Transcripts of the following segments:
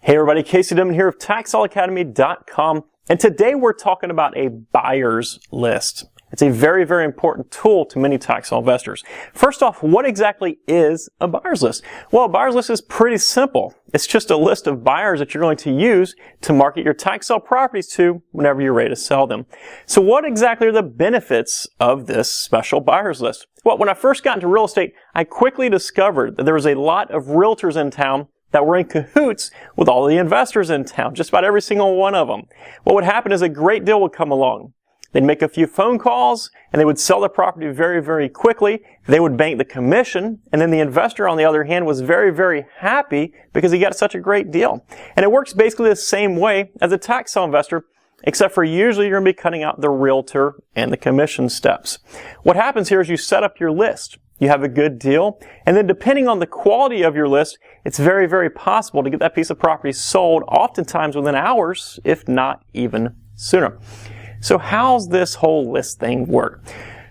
Hey everybody, Casey Dimon here of TaxSaleAcademy.com, and today we're talking about a buyer's list. It's a very, very important tool to many tax sale investors. First off, what exactly is a buyer's list? Well, a buyer's list is pretty simple. It's just a list of buyers that you're going to use to market your tax sale properties to whenever you're ready to sell them. So what exactly are the benefits of this special buyer's list? Well, when I first got into real estate, I quickly discovered that there was a lot of realtors in town that were in cahoots with all the investors in town, just about every single one of them. What would happen is a great deal would come along. They'd make a few phone calls, and they would sell the property very, very quickly. They would bank the commission, and then the investor, on the other hand, was very, very happy because he got such a great deal. And it works basically the same way as a tax sale investor, except for usually you're going to be cutting out the realtor and the commission steps. What happens here is you set up your list. You have a good deal, and then depending on the quality of your list, it's very, very possible to get that piece of property sold, oftentimes within hours, if not even sooner. So how's this whole list thing work?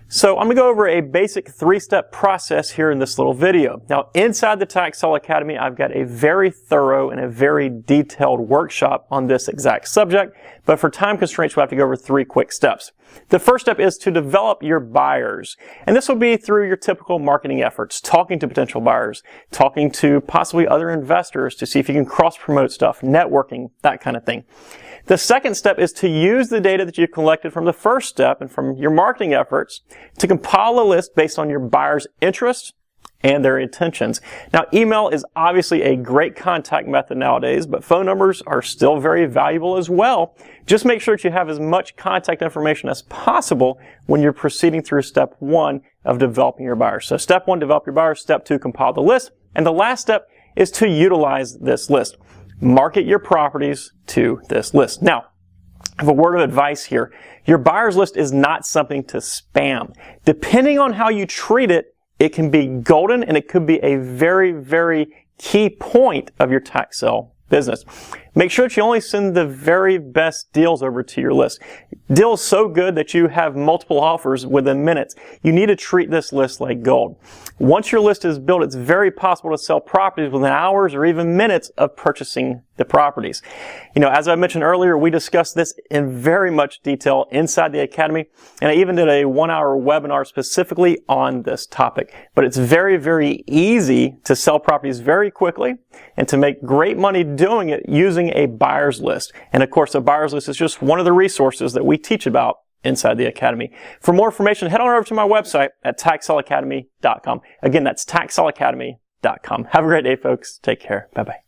So I'm going to go over a basic three-step process here in this little video. Now, inside the Tax Sale Academy, I've got a very thorough and a very detailed workshop on this exact subject, but for time constraints, we'll have to go over three quick steps. The first step is to develop your buyers, and this will be through your typical marketing efforts, talking to potential buyers, talking to possibly other investors to see if you can cross-promote stuff, networking, that kind of thing. The second step is to use the data that you've collected from the first step and from your marketing efforts to compile a list based on your buyers' interests and their intentions. Now, email is obviously a great contact method nowadays, but phone numbers are still very valuable as well. Just make sure that you have as much contact information as possible when you're proceeding through step one of developing your buyers. So step one, develop your buyers. Step two, compile the list. And the last step is to utilize this list. Market your properties to this list. Now, I have a word of advice here. Your buyer's list is not something to spam. Depending on how you treat it, it can be golden, and it could be a very, very key point of your tax sale business. Make sure that you only send the very best deals over to your list. Deals so good that you have multiple offers within minutes. You need to treat this list like gold. Once your list is built, it's very possible to sell properties within hours or even minutes of purchasing the properties. You know, as I mentioned earlier, we discussed this in very much detail inside the Academy, and I even did a 1-hour webinar specifically on this topic. But it's very, very easy to sell properties very quickly and to make great money doing it using a buyer's list. And of course, a buyer's list is just one of the resources that we teach about inside the Academy. For more information, head on over to my website at TaxSaleAcademy.com. Again, that's TaxSaleAcademy.com. Have a great day, folks. Take care. Bye-bye.